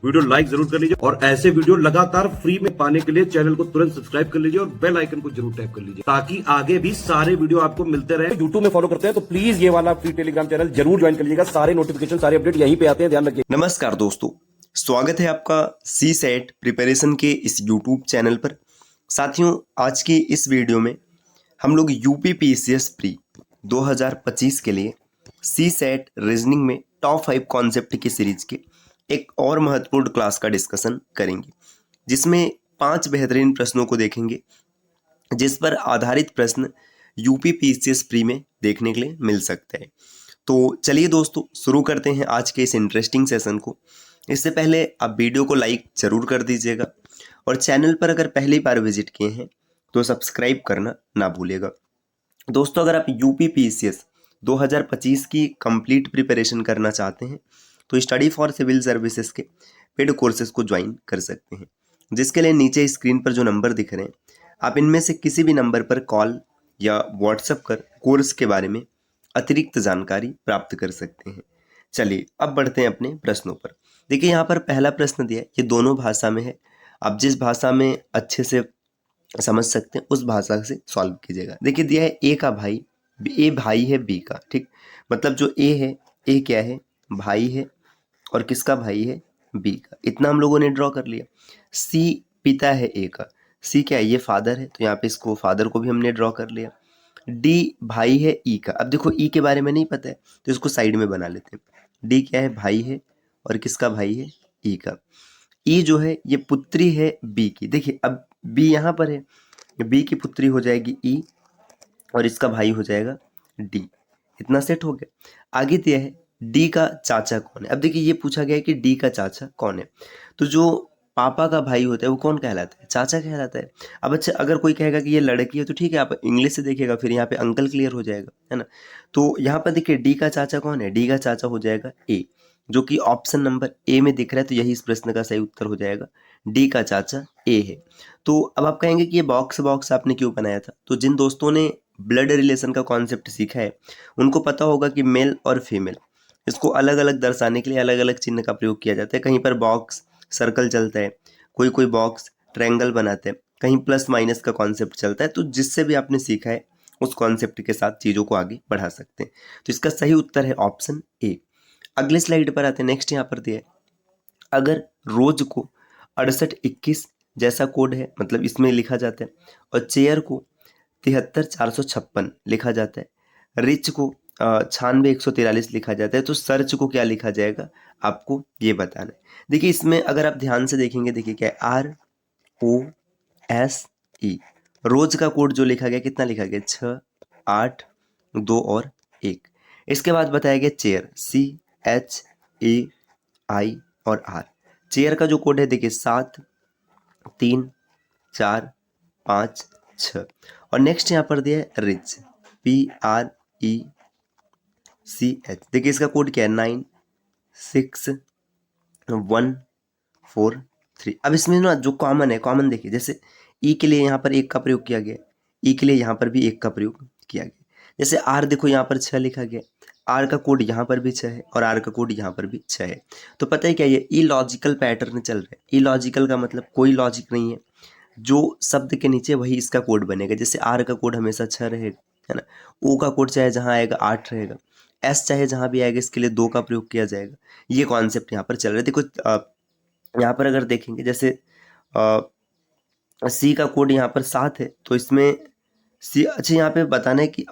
Video like जरूर कर लीजिए और ऐसे वीडियो लगातार फ्री में पाने के लिए चैनल को तुरंत सब्सक्राइब कर लीजिए और बेल आइकन को जरूर टैप कर लीजिए ताकि आगे भी सारे वीडियो आपको मिलते रहे। यूट्यूब में फॉलो करते हैं तो प्लीज ये वाला फ्री टेलीग्राम चैनल जरूर ज्वाइन कर लीजिएगा। सारे नोटिफिकेशन सारे अपडेट यहीं पे आते हैं, ध्यान रखिए। नमस्कार दोस्तों, स्वागत है आपका सी सेट प्रिपरेशन के इस यूट्यूब चैनल पर। साथियों, आज की इस वीडियो में हम लोग यूपी पीसीएस प्री 2025 के लिए सी सेट रीजनिंग में टॉप 5 कॉन्सेप्ट की सीरीज के एक और महत्वपूर्ण क्लास का डिस्कशन करेंगे, जिसमें 5 बेहतरीन प्रश्नों को देखेंगे जिस पर आधारित प्रश्न यूपी पीसीएस प्री में देखने के लिए मिल सकते हैं। तो चलिए दोस्तों, शुरू करते हैं आज के इस इंटरेस्टिंग सेशन को। इससे पहले आप वीडियो को लाइक जरूर कर दीजिएगा और चैनल पर अगर पहली बार विजिट किए हैं तो सब्सक्राइब करना ना भूलिएगा। दोस्तों, अगर आप यूपी पीसीएस 2025 की कंप्लीट प्रिपरेशन करना चाहते हैं तो स्टडी फॉर सिविल सर्विसेज के पेड कोर्सेज को ज्वाइन कर सकते हैं, जिसके लिए नीचे स्क्रीन पर जो नंबर दिख रहे हैं आप इनमें से किसी भी नंबर पर कॉल या व्हाट्सएप कर कोर्स के बारे में अतिरिक्त जानकारी प्राप्त कर सकते हैं। चलिए अब बढ़ते हैं अपने प्रश्नों पर। देखिए, यहाँ पर पहला प्रश्न दिया है, ये दोनों भाषा में है। आप जिस भाषा में अच्छे से समझ सकते हैं उस भाषा से सॉल्व कीजिएगा। देखिए दिया है ए का भाई, ए भाई है बी का, ठीक। मतलब जो ए है, ए क्या है, भाई है, और किसका भाई है, बी का। इतना हम लोगों ने ड्रॉ कर लिया। सी पिता है ए का, सी क्या है, ये फादर है, तो यहाँ पे इसको फादर को भी हमने ड्रॉ कर लिया। डी भाई है ई का। अब देखो ई के बारे में नहीं पता है तो इसको साइड में बना लेते हैं। डी क्या है, भाई है, और किसका भाई है, ई का। ई जो है ये पुत्री है बी की। देखिए अब बी यहाँ पर है, बी की पुत्री हो जाएगी ई और इसका भाई हो जाएगा डी। इतना सेट हो गया। आगे दिया है डी का चाचा कौन है। अब देखिए ये पूछा गया है कि डी का चाचा कौन है, तो जो पापा का भाई होता है वो कौन कहलाता है, चाचा कहलाता है। अब अच्छा, अगर कोई कहेगा कि ये लड़की है तो ठीक है, आप इंग्लिश से देखिएगा, फिर यहाँ पे अंकल क्लियर हो जाएगा, है ना। तो यहाँ पर देखिए डी का चाचा कौन है, डी का चाचा हो जाएगा ए, जो कि ऑप्शन नंबर ए में दिख रहा है, तो यही इस प्रश्न का सही उत्तर हो जाएगा। डी का चाचा ए है। तो अब आप कहेंगे कि ये बॉक्स बॉक्स आपने क्यों बनाया था, तो जिन दोस्तों ने ब्लड रिलेशन का कॉन्सेप्ट सीखा है उनको पता होगा कि मेल और फीमेल इसको अलग अलग दर्शाने के लिए अलग अलग चिन्ह का प्रयोग किया जाता है। कहीं पर बॉक्स सर्कल चलता है, कोई कोई बॉक्स ट्रायंगल बनाते हैं, कहीं प्लस माइनस का कॉन्सेप्ट चलता है। तो जिससे भी आपने सीखा है उस कॉन्सेप्ट के साथ चीज़ों को आगे बढ़ा सकते हैं। तो इसका सही उत्तर है ऑप्शन ए। अगले स्लाइड पर आते हैं। नेक्स्ट यहाँ पर दिया है, अगर रोज को 6821 जैसा कोड है, मतलब इसमें लिखा जाता है, और चेयर को 73456 लिखा जाता है, रिच को 96 143 लिखा जाता है, तो सर्च को क्या लिखा जाएगा आपको ये बताना है। देखिए इसमें अगर आप ध्यान से देखेंगे, देखिए क्या है, ROSE, रोज का कोड जो लिखा गया कितना लिखा गया, 6 8 2 और 1। इसके बाद बताया गया चेयर, CHAI और R। चेयर का जो कोड है देखिए 7 3 4 5 6। और नेक्स्ट यहाँ पर दिया है रिच, PRECH। देखिए इसका कोड क्या है, 9 6 1 4 3। अब इसमें ना जो कॉमन है, कॉमन देखिए, जैसे ई के लिए यहाँ पर 1 का प्रयोग किया गया, ई के लिए यहाँ पर भी 1 का प्रयोग किया गया। जैसे आर देखो यहाँ पर 6 लिखा गया, आर का कोड यहाँ पर भी 6 है और आर का कोड यहाँ पर भी 6 है। तो पता है क्या, ये इलॉजिकल पैटर्न चल रहा है। इलॉजिकल का मतलब कोई लॉजिक नहीं है, जो शब्द के नीचे वही इसका कोड बनेगा। जैसे आर का कोड हमेशा 6 रहेगा, है ना। ओ का कोड चाहे जहाँ आएगा 8 रहेगा, एस चाहे जहाँ भी आएगा इसके लिए 2 का प्रयोग किया जाएगा। ये कॉन्सेप्ट यहाँ पर चल रहा है। देखो यहाँ पर अगर देखेंगे, जैसे सी का कोड यहाँ पर 7 है, तो इसमें सी, अच्छा यहाँ पे बताना है कि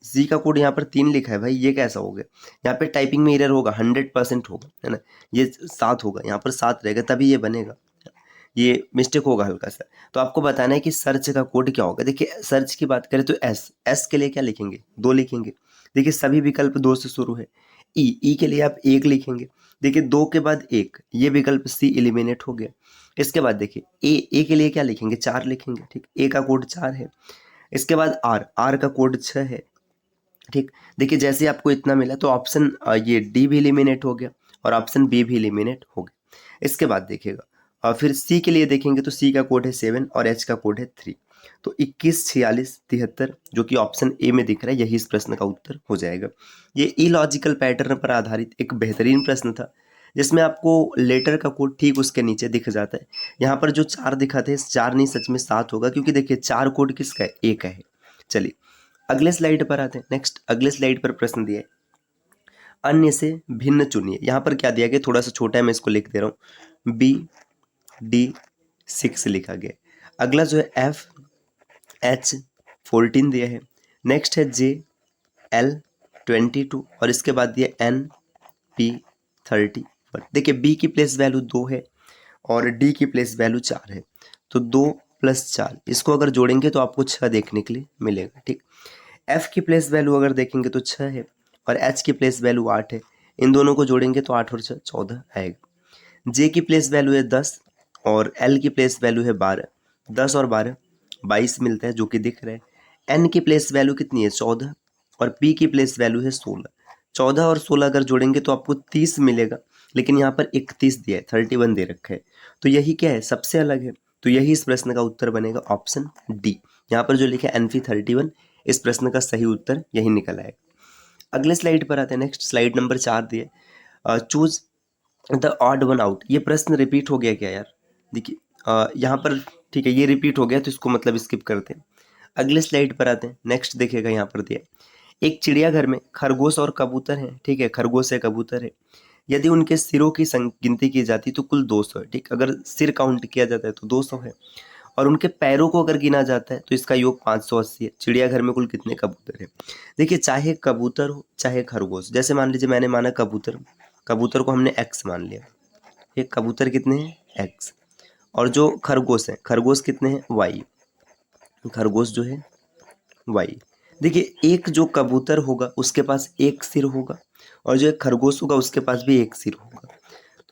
सी का कोड यहाँ पर 3 लिखा है, भाई ये कैसा हो गया। यहाँ पे टाइपिंग में एरर होगा, 100% होगा, है ना। ये 7 होगा, यहाँ पर 7 रहेगा तभी ये बनेगा, ये मिस्टेक होगा हल्का सा। तो आपको बताना है कि सर्च का कोड क्या होगा। देखिए सर्च की बात करें तो एस के लिए क्या लिखेंगे, 2 लिखेंगे। देखिए सभी विकल्प 2 से शुरू है। ई के लिए आप 1 लिखेंगे। देखिए 2 के बाद 1, ये विकल्प सी एलिमिनेट हो गया। इसके बाद देखिए ए के लिए क्या लिखेंगे, 4 लिखेंगे, ठीक। ए का कोड 4 है। इसके बाद आर का कोड 6 है, ठीक। देखिए जैसे आपको इतना मिला तो ऑप्शन ये डी भी एलिमिनेट हो गया और ऑप्शन बी भी एलिमिनेट हो गया। इसके बाद देखिएगा और फिर सी के लिए देखेंगे तो सी का कोड है 7 और एच का कोड है 3। तो 21 46 73 जो कि ऑप्शन ए में दिख रहा है, यही इस प्रश्न का उत्तर हो जाएगा। ये इलॉजिकल पैटर्न पर आधारित एक बेहतरीन प्रश्न था, जिसमें आपको लेटर का कोड ठीक उसके नीचे दिख जाता है। यहाँ पर जो 4 दिखाते हैं 4 नहीं सच में 7 होगा, क्योंकि देखिए 4 कोड किसका है, ए का है। चलिए अगले स्लाइड पर आते हैं। नेक्स्ट अगले स्लाइड पर प्रश्न दिया है, अन्य से भिन्न चुनिए। यहाँ पर क्या दिया गया, थोड़ा सा छोटा है, मैं इसको लिख दे रहा हूँ, BD6 लिखा गया। अगला जो है FH14 दिया है। नेक्स्ट है JL22 और इसके बाद दिया NP31। देखिए बी की प्लेस वैल्यू 2 है और डी की प्लेस वैल्यू 4 है, तो 2 + 4 इसको अगर जोड़ेंगे तो आपको 6 देखने के लिए मिलेगा। ठीक, एफ की प्लेस वैल्यू अगर देखेंगे तो 6 है और एच की प्लेस वैल्यू 8 है, इन दोनों को जोड़ेंगे तो 8 और 6 14 आएगा। जे की प्लेस वैल्यू है 10 और एल की प्लेस वैल्यू है 12, 10 और 12 22 मिलता है जो कि दिख रहा है। एन की प्लेस वैल्यू कितनी है 14 और पी की प्लेस वैल्यू है 16, 14 और 16 अगर जोड़ेंगे तो आपको 30 मिलेगा, लेकिन यहाँ पर 31 दिया है, 31 दे रखा है, तो यही क्या है, सबसे अलग है। तो यही इस प्रश्न का उत्तर बनेगा ऑप्शन डी। यहाँ पर जो लिखा है NP31, इस प्रश्न का सही उत्तर यही निकल आएगा। अगले स्लाइड पर आते हैं। नेक्स्ट स्लाइड नंबर 4 दिए, choose the odd one out. ये प्रश्न रिपीट हो गया क्या यार, देखिए यहाँ पर ठीक है ये रिपीट हो गया तो इसको मतलब स्किप करते हैं। अगले स्लाइड पर आते हैं। नेक्स्ट देखिएगा यहाँ पर दिया, एक चिड़ियाघर में खरगोश और कबूतर है। ठीक है, खरगोश है कबूतर है, यदि उनके सिरों की गिनती की जाती तो कुल 200 है। ठीक, अगर सिर काउंट किया जाता है तो 200 है और उनके पैरों को अगर गिना जाता है तो इसका योग 580 है। चिड़ियाघर में कुल कितने कबूतर है। देखिए चाहे कबूतर हो चाहे खरगोश, जैसे मान लीजिए मैंने माना कबूतर, कबूतर को हमने x मान लिया, ये कबूतर कितने हैं x, और जो खरगोश है खरगोश कितने हैं y, खरगोश जो है y। देखिए एक जो कबूतर होगा उसके पास एक सिर होगा और जो एक खरगोश होगा उसके पास भी एक सिर होगा,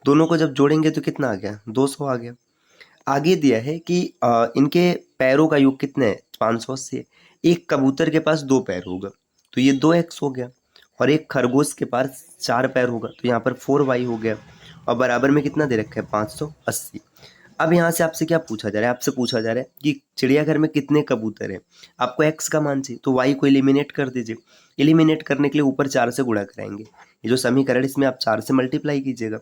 दोनों को जब जोड़ेंगे तो कितना आ गया, 200 आ गया। आगे दिया है कि इनके पैरों का योग कितने है, 580 है। एक कबूतर के पास 2 पैर होगा तो ये 2x हो गया और एक खरगोश के पास 4 पैर होगा तो यहाँ पर 4y हो गया और बराबर में कितना दे रखा है, 580। अब यहाँ से आपसे क्या पूछा जा रहा है, आपसे पूछा जा रहा है कि चिड़ियाघर में कितने कबूतर हैं, आपको x का मान चाहिए तो y को एलिमिनेट कर दीजिए। एलिमिनेट करने के लिए ऊपर 4 से गुणा कराएंगे, ये जो समीकरण इसमें आप 4 से मल्टीप्लाई कीजिएगा।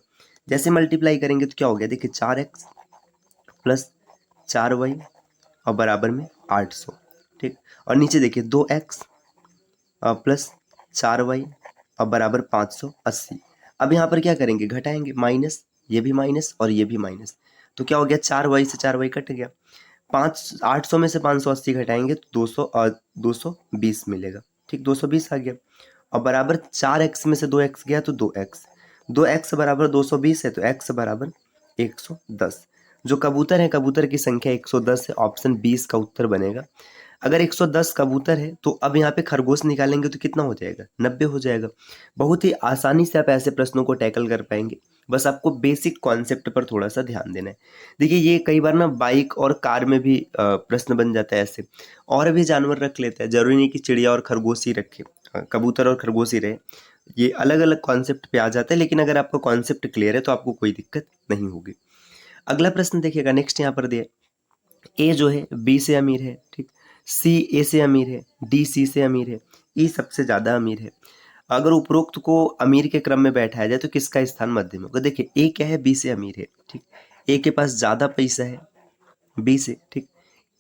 जैसे मल्टीप्लाई करेंगे तो क्या हो गया, देखिए 4x + 4y और बराबर में 800। ठीक, और नीचे देखिए 2x + 4y और बराबर 580। अब यहाँ पर क्या करेंगे, घटाएंगे, माइनस, ये भी माइनस और ये भी माइनस, तो क्या हो गया, 4y से 4y कट गया। 800 में से 580 घटाएंगे तो 220 मिलेगा। ठीक, 220 आ गया और बराबर 4x में से 2x गया तो 2x बराबर 220 है तो x बराबर 110। जो कबूतर है कबूतर की संख्या 110 है, ऑप्शन 20 का उत्तर बनेगा। अगर 110 कबूतर है तो अब यहाँ पे खरगोश निकालेंगे तो कितना हो जाएगा, 90 हो जाएगा। बहुत ही आसानी से आप ऐसे प्रश्नों को टैकल कर पाएंगे, बस आपको बेसिक कॉन्सेप्ट पर थोड़ा सा ध्यान देना है। देखिए ये कई बार ना बाइक और कार में भी प्रश्न बन जाता है ऐसे, और भी जानवर रख लेते हैं, जरूरी नहीं कि चिड़िया और खरगोश ही रखे, कबूतर और खरगोश ही रहे, ये अलग अलग कॉन्सेप्ट पे आ जाता है, लेकिन अगर आपका कॉन्सेप्ट क्लियर है तो आपको कोई दिक्कत नहीं होगी। अगला प्रश्न देखिएगा। नेक्स्ट यहाँ पर दिए, ए जो है बी से अमीर है, ठीक, सी ए से अमीर है, डी सी से अमीर है, ई सबसे ज़्यादा अमीर है। अगर उपरोक्त को अमीर के क्रम में बैठाया जाए तो किसका स्थान मध्य में होगा। देखिए ए क्या है, बी से अमीर है, ठीक, ए के पास ज़्यादा पैसा है बी से, ठीक,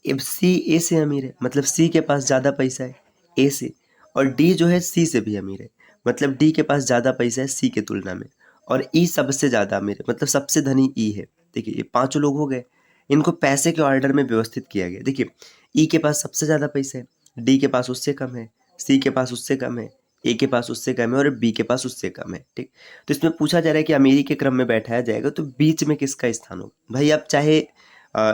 सी ए से अमीर है मतलब सी के पास ज़्यादा पैसा है ए से, और डी जो है सी से भी अमीर है मतलब डी के पास ज़्यादा पैसा है सी के तुलना में, और ई सबसे ज़्यादा अमीर है मतलब सबसे धनी ई है। देखिए ये 5 लोग हो गए, इनको पैसे के ऑर्डर में व्यवस्थित किया गया। देखिए ई के पास सबसे ज़्यादा पैसा है, डी के पास उससे कम है, सी के पास उससे कम है, ए के पास उससे कम है और बी के पास उससे कम है। ठीक, तो इसमें पूछा जा रहा है कि अमीरी के क्रम में बैठाया जाएगा तो बीच में किसका स्थान होगा। भाई आप चाहे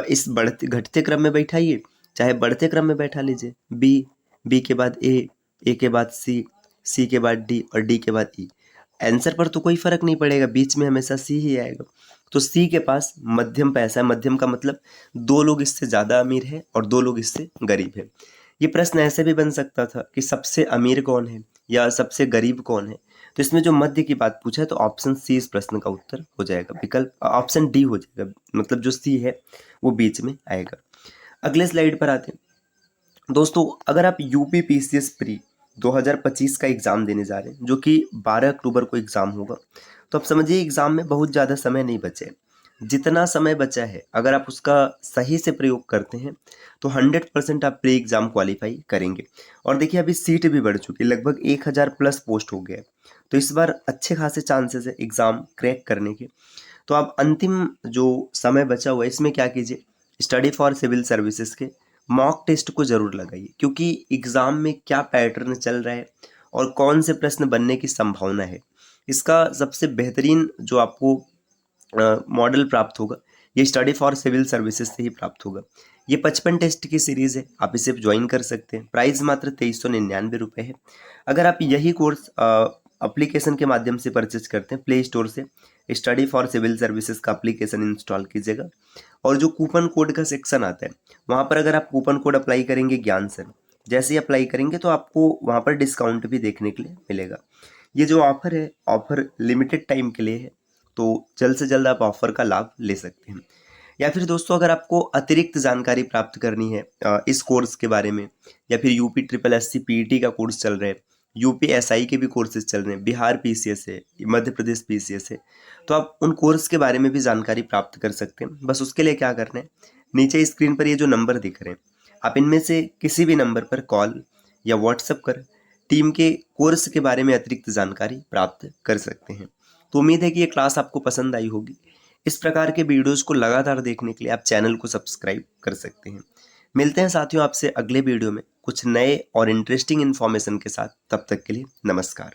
इस बढ़ते घटते क्रम में बैठाइए चाहे बढ़ते क्रम में बैठा लीजिए, बी के बाद ए के बाद सी के बाद डी और डी के बाद ई। आंसर पर तो कोई फर्क नहीं पड़ेगा, बीच में हमेशा सी ही आएगा। तो सी के पास मध्यम पैसा है, मध्यम का मतलब 2 लोग इससे ज़्यादा अमीर है और 2 लोग इससे गरीब है। ये प्रश्न ऐसे भी बन सकता था कि सबसे अमीर कौन है या सबसे गरीब कौन है, तो इसमें जो मध्य की बात पूछा है तो ऑप्शन सी इस प्रश्न का उत्तर हो जाएगा, विकल्प ऑप्शन डी हो जाएगा, मतलब जो सी है वो बीच में आएगा। अगले स्लाइड पर आते हैं दोस्तों। अगर आप यूपी पीसीएस प्री 2025 का एग्ज़ाम देने जा रहे हैं, जो कि 12 अक्टूबर को एग्ज़ाम होगा। तो आप समझिए एग्ज़ाम में बहुत ज़्यादा समय नहीं बचे है। जितना समय बचा है अगर आप उसका सही से प्रयोग करते हैं तो 100% आप प्री एग्ज़ाम क्वालिफाई करेंगे। और देखिए अभी सीट भी बढ़ चुकी है, लगभग 1000 प्लस पोस्ट हो गया है। तो इस बार अच्छे खासे चांसेस है एग्ज़ाम क्रैक करने के। तो आप अंतिम जो समय बचा हुआ है इसमें क्या कीजिए, स्टडी फॉर सिविल सर्विसेज के मॉक टेस्ट को ज़रूर लगाइए, क्योंकि एग्ज़ाम में क्या पैटर्न चल रहा है और कौन से प्रश्न बनने की संभावना है, इसका सबसे बेहतरीन जो आपको मॉडल प्राप्त होगा ये स्टडी फॉर सिविल सर्विसेज से ही प्राप्त होगा। ये 55 टेस्ट की सीरीज़ है, आप इसे ज्वाइन कर सकते हैं। प्राइस मात्र 2399 रुपये है। अगर आप यही कोर्स एप्लीकेशन के माध्यम से परचेज करते हैं, प्ले स्टोर से स्टडी फॉर सिविल सर्विसेज का एप्लीकेशन इंस्टॉल कीजिएगा और जो कूपन कोड का सेक्शन आता है वहाँ पर अगर आप कूपन कोड अप्लाई करेंगे ज्ञान सर, जैसे ही अप्लाई करेंगे तो आपको वहाँ पर डिस्काउंट भी देखने के लिए मिलेगा। ये जो ऑफ़र है ऑफ़र लिमिटेड टाइम के लिए है, तो जल्द से जल्द आप ऑफ़र का लाभ ले सकते हैं। या फिर दोस्तों अगर आपको अतिरिक्त जानकारी प्राप्त करनी है इस कोर्स के बारे में, या फिर UP triple S C PET का कोर्स चल रहा है, यूपी एसआई के भी कोर्सेज चल रहे हैं, बिहार पीसीएस है, मध्य प्रदेश पीसीएस है, तो आप उन कोर्स के बारे में भी जानकारी प्राप्त कर सकते हैं। बस उसके लिए क्या करना है, नीचे स्क्रीन पर ये जो नंबर दिख रहे हैं आप इनमें से किसी भी नंबर पर कॉल या व्हाट्सएप कर टीम के कोर्स के बारे में अतिरिक्त जानकारी प्राप्त कर सकते हैं। तो उम्मीद है कि ये क्लास आपको पसंद आई होगी। इस प्रकार के वीडियोज़ को लगातार देखने के लिए आप चैनल को सब्सक्राइब कर सकते हैं। मिलते हैं साथियों आपसे अगले वीडियो में कुछ नए और इंटरेस्टिंग इन्फॉर्मेशन के साथ। तब तक के लिए नमस्कार।